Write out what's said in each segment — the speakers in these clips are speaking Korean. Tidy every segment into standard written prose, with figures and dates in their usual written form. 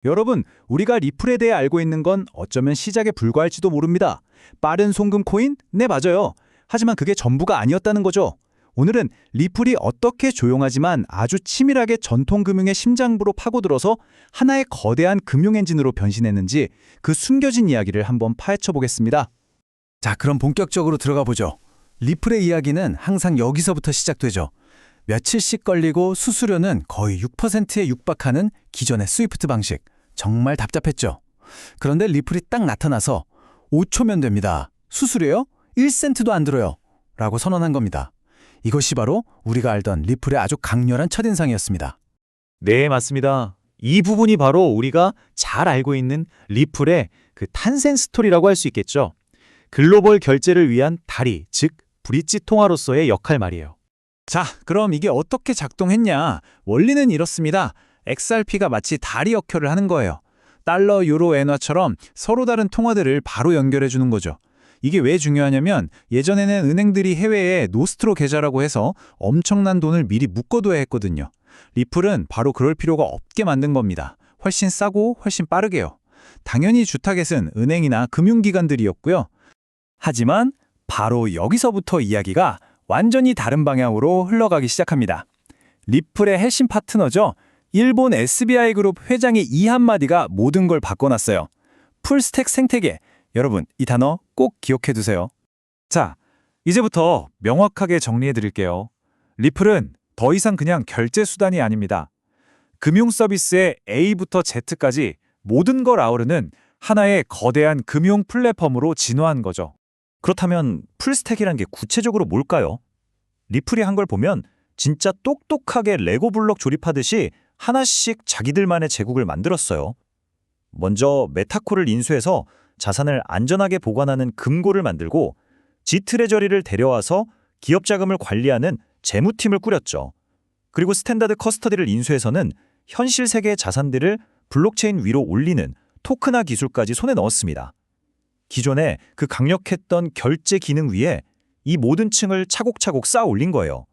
여러분, 우리가 리플에 대해 알고 있는 건 어쩌면 시작에 불과할지도 모릅니다. 빠른 송금 코인? 네, 맞아요. 하지만 그게 전부가 아니었다는 거죠. 오늘은 리플이 어떻게 조용하지만 아주 치밀하게 전통금융의 심장부로 파고들어서 하나의 거대한 금융 엔진으로 변신했는지 그 숨겨진 이야기를 한번 파헤쳐 보겠습니다. 자, 그럼 본격적으로 들어가 보죠. 리플의 이야기는 항상 여기서부터 시작되죠. 며칠씩 걸리고 수수료는 거의 6%에 육박하는 기존의 스위프트 방식. 정말 답답했죠. 그런데 리플이 딱 나타나서 5초면 됩니다. 수수료요? 1센트도 안 들어요. 라고 선언한 겁니다. 이것이 바로 우리가 알던 리플의 아주 강렬한 첫인상이었습니다. 네, 맞습니다. 이 부분이 바로 우리가 잘 알고 있는 리플의 그 탄생 스토리라고 할 수 있겠죠. 글로벌 결제를 위한 다리, 즉 브릿지 통화로서의 역할 말이에요. 자, 그럼 이게 어떻게 작동했냐? 원리는 이렇습니다. XRP가 마치 다리 역할을 하는 거예요. 달러, 유로, 엔화처럼 서로 다른 통화들을 바로 연결해 주는 거죠. 이게 왜 중요하냐면 예전에는 은행들이 해외에 노스트로 계좌라고 해서 엄청난 돈을 미리 묶어둬야 했거든요. 리플은 바로 그럴 필요가 없게 만든 겁니다. 훨씬 싸고 훨씬 빠르게요. 당연히 주 타겟은 은행이나 금융기관들이었고요. 하지만 바로 여기서부터 이야기가 완전히 다른 방향으로 흘러가기 시작합니다. 리플의 핵심 파트너죠. 일본 SBI 그룹 회장의 이 한마디가 모든 걸 바꿔놨어요. 풀스택 생태계. 여러분, 이 단어 꼭 기억해 두세요. 자, 이제부터 명확하게 정리해 드릴게요. 리플은 더 이상 그냥 결제 수단이 아닙니다. 금융 서비스의 A부터 Z까지 모든 걸 아우르는 하나의 거대한 금융 플랫폼으로 진화한 거죠. 그렇다면 풀스택이란 게 구체적으로 뭘까요? 리플이 한 걸 보면 진짜 똑똑하게 레고 블록 조립하듯이 하나씩 자기들만의 제국을 만들었어요. 먼저 메타코를 인수해서 자산을 안전하게 보관하는 금고를 만들고 지트레저리를 데려와서 기업 자금을 관리하는 재무팀을 꾸렸죠. 그리고 스탠다드 커스터디를 인수해서는 현실 세계의 자산들을 블록체인 위로 올리는 토큰화 기술까지 손에 넣었습니다. 기존에 그 강력했던 결제 기능 위에 이 모든 층을 차곡차곡 쌓아 올린 거예요.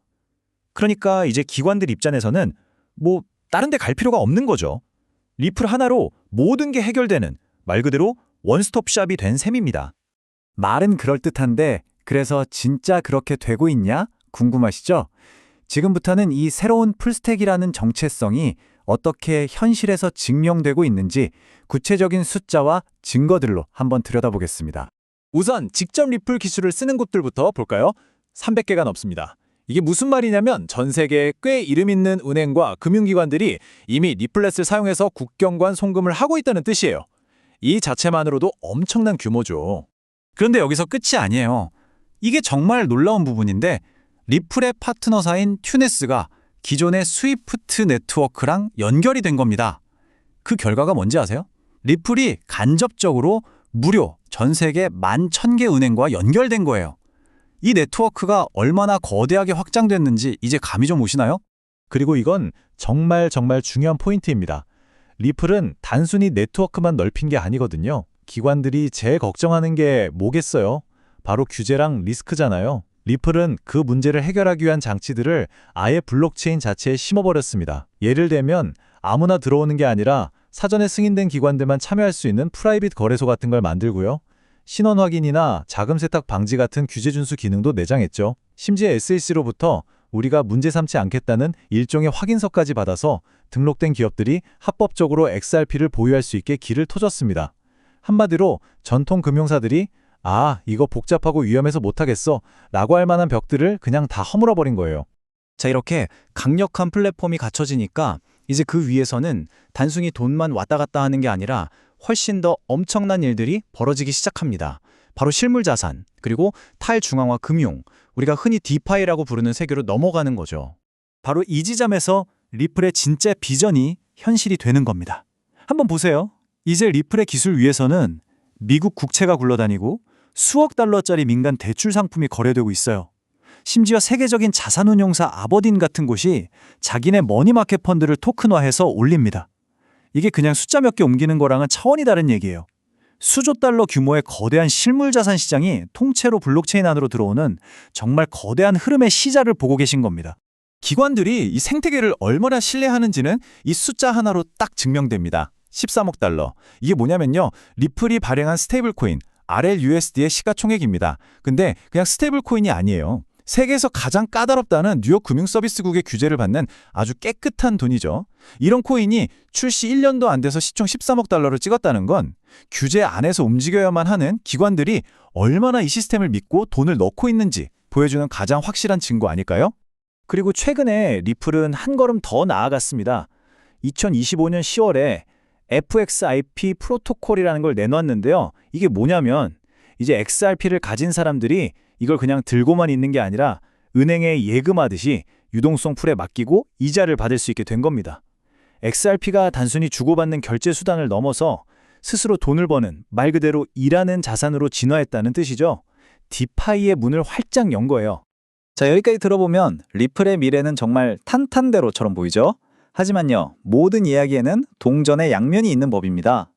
그러니까 이제 기관들 입장에서는 다른 데 갈 필요가 없는 거죠. 리플 하나로 모든 게 해결되는 말 그대로 원스톱샵이 된 셈입니다. 말은 그럴듯한데 그래서 진짜 그렇게 되고 있냐? 궁금하시죠? 지금부터는 이 새로운 풀스택이라는 정체성이 어떻게 현실에서 증명되고 있는지 구체적인 숫자와 증거들로 한번 들여다보겠습니다. 우선 직접 리플 기술을 쓰는 곳들부터 볼까요? 300개가 넘습니다. 이게 무슨 말이냐면 전 세계에 꽤 이름 있는 은행과 금융기관들이 이미 리플렛을 사용해서 국경간 송금을 하고 있다는 뜻이에요. 이 자체만으로도 엄청난 규모죠. 그런데 여기서 끝이 아니에요. 이게 정말 놀라운 부분인데 리플의 파트너사인 튜네스가 기존의 스위프트 네트워크랑 연결이 된 겁니다. 그 결과가 뭔지 아세요? 리플이 간접적으로 무료 전 세계 11,000개 은행과 연결된 거예요. 이 네트워크가 얼마나 거대하게 확장됐는지 이제 감이 좀 오시나요? 그리고 이건 정말 중요한 포인트입니다. 리플은 단순히 네트워크만 넓힌 게 아니거든요. 기관들이 제일 걱정하는 게 뭐겠어요? 바로 규제랑 리스크잖아요. 리플은 그 문제를 해결하기 위한 장치들을 아예 블록체인 자체에 심어버렸습니다. 예를 들면 아무나 들어오는 게 아니라 사전에 승인된 기관들만 참여할 수 있는 프라이빗 거래소 같은 걸 만들고요. 신원 확인이나 자금 세탁 방지 같은 규제 준수 기능도 내장했죠. 심지어 SEC로부터 우리가 문제 삼지 않겠다는 일종의 확인서까지 받아서 등록된 기업들이 합법적으로 XRP를 보유할 수 있게 길을 터줬습니다. 한마디로 전통 금융사들이 이거 복잡하고 위험해서 못하겠어 라고 할 만한 벽들을 그냥 다 허물어버린 거예요. 자, 이렇게 강력한 플랫폼이 갖춰지니까 이제 그 위에서는 단순히 돈만 왔다 갔다 하는 게 아니라 훨씬 더 엄청난 일들이 벌어지기 시작합니다. 바로 실물 자산, 그리고 탈중앙화 금융, 우리가 흔히 디파이라고 부르는 세계로 넘어가는 거죠. 바로 이 지점에서 리플의 진짜 비전이 현실이 되는 겁니다. 한번 보세요. 이제 리플의 기술 위에서는 미국 국채가 굴러다니고 수억 달러짜리 민간 대출 상품이 거래되고 있어요. 심지어 세계적인 자산운용사 아버딘 같은 곳이 자기네 머니마켓 펀드를 토큰화해서 올립니다. 이게 그냥 숫자 몇 개 옮기는 거랑은 차원이 다른 얘기예요. 수조 달러 규모의 거대한 실물 자산 시장이 통째로 블록체인 안으로 들어오는 정말 거대한 흐름의 시작을 보고 계신 겁니다. 기관들이 이 생태계를 얼마나 신뢰하는지는 이 숫자 하나로 딱 증명됩니다. 13억 달러. 이게 뭐냐면요. 리플이 발행한 스테이블 코인 RLUSD의 시가총액입니다. 근데 그냥 스테이블 코인이 아니에요. 세계에서 가장 까다롭다는 뉴욕 금융서비스국의 규제를 받는 아주 깨끗한 돈이죠. 이런 코인이 출시 1년도 안 돼서 시총 13억 달러를 찍었다는 건 규제 안에서 움직여야만 하는 기관들이 얼마나 이 시스템을 믿고 돈을 넣고 있는지 보여주는 가장 확실한 증거 아닐까요? 그리고 최근에 리플은 한 걸음 더 나아갔습니다. 2025년 10월에 FXIP 프로토콜이라는 걸 내놨는데요. 이게 뭐냐면 이제 XRP를 가진 사람들이 이걸 그냥 들고만 있는 게 아니라 은행에 예금하듯이 유동성 풀에 맡기고 이자를 받을 수 있게 된 겁니다. XRP가 단순히 주고받는 결제 수단을 넘어서 스스로 돈을 버는 말 그대로 일하는 자산으로 진화했다는 뜻이죠. 디파이의 문을 활짝 연 거예요. 자, 여기까지 들어보면 리플의 미래는 정말 탄탄대로처럼 보이죠? 하지만요, 모든 이야기에는 동전의 양면이 있는 법입니다.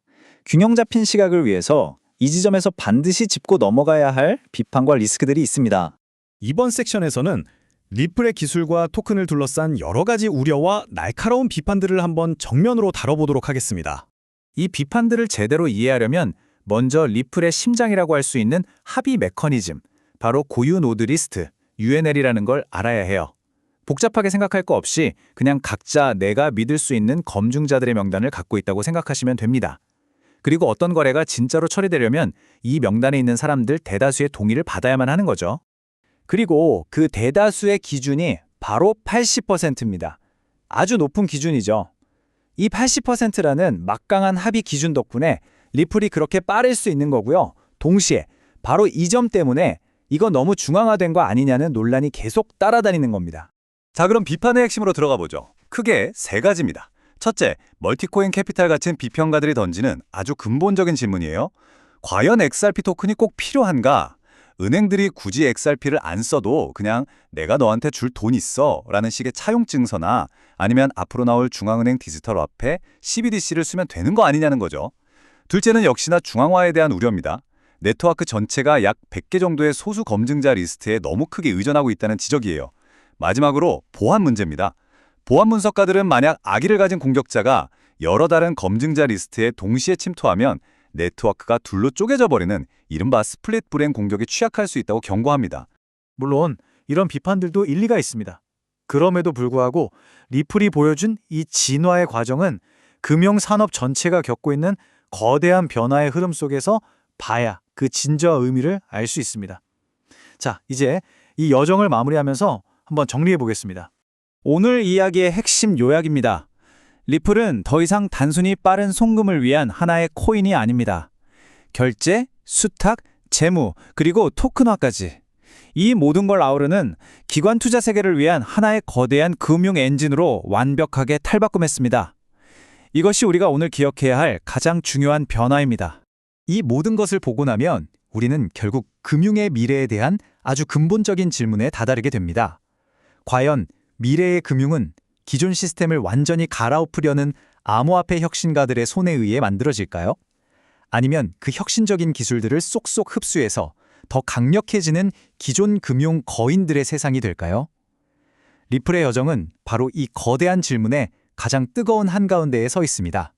균형 잡힌 시각을 위해서 이 지점에서 반드시 짚고 넘어가야 할 비판과 리스크들이 있습니다. 이번 섹션에서는 리플의 기술과 토큰을 둘러싼 여러 가지 우려와 날카로운 비판들을 한번 정면으로 다뤄보도록 하겠습니다. 이 비판들을 제대로 이해하려면 먼저 리플의 심장이라고 할 수 있는 합의 메커니즘, 바로 고유 노드 리스트, UNL이라는 걸 알아야 해요. 복잡하게 생각할 거 없이 그냥 각자 내가 믿을 수 있는 검증자들의 명단을 갖고 있다고 생각하시면 됩니다. 그리고 어떤 거래가 진짜로 처리되려면 이 명단에 있는 사람들 대다수의 동의를 받아야만 하는 거죠. 그리고 그 대다수의 기준이 바로 80%입니다. 아주 높은 기준이죠. 이 80%라는 막강한 합의 기준 덕분에 리플이 그렇게 빠를 수 있는 거고요. 동시에 바로 이 점 때문에 이거 너무 중앙화된 거 아니냐는 논란이 계속 따라다니는 겁니다. 자, 그럼 비판의 핵심으로 들어가 보죠. 크게 세 가지입니다. 첫째, 멀티코인 캐피탈 같은 비평가들이 던지는 아주 근본적인 질문이에요. 과연 XRP 토큰이 꼭 필요한가? 은행들이 굳이 XRP를 안 써도 그냥 내가 너한테 줄 돈 있어 라는 식의 차용 증서나 아니면 앞으로 나올 중앙은행 디지털 화폐 CBDC를 쓰면 되는 거 아니냐는 거죠. 둘째는 역시나 중앙화에 대한 우려입니다. 네트워크 전체가 약 100개 정도의 소수 검증자 리스트에 너무 크게 의존하고 있다는 지적이에요. 마지막으로 보안 문제입니다. 보안 분석가들은 만약 악의를 가진 공격자가 여러 다른 검증자 리스트에 동시에 침투하면 네트워크가 둘로 쪼개져 버리는 이른바 스플릿 브레인 공격에 취약할 수 있다고 경고합니다. 물론 이런 비판들도 일리가 있습니다. 그럼에도 불구하고 리플이 보여준 이 진화의 과정은 금융산업 전체가 겪고 있는 거대한 변화의 흐름 속에서 봐야 그 진저와 의미를 알 수 있습니다. 자, 이제 이 여정을 마무리하면서 한번 정리해 보겠습니다. 오늘 이야기의 핵심 요약입니다. 리플은 더 이상 단순히 빠른 송금을 위한 하나의 코인이 아닙니다. 결제, 수탁, 재무, 그리고 토큰화까지. 이 모든 걸 아우르는 기관 투자 세계를 위한 하나의 거대한 금융 엔진으로 완벽하게 탈바꿈했습니다. 이것이 우리가 오늘 기억해야 할 가장 중요한 변화입니다. 이 모든 것을 보고 나면 우리는 결국 금융의 미래에 대한 아주 근본적인 질문에 다다르게 됩니다. 과연 미래의 금융은 기존 시스템을 완전히 갈아엎으려는 암호화폐 혁신가들의 손에 의해 만들어질까요? 아니면 그 혁신적인 기술들을 쏙쏙 흡수해서 더 강력해지는 기존 금융 거인들의 세상이 될까요? 리플의 여정은 바로 이 거대한 질문에 가장 뜨거운 한가운데에 서 있습니다.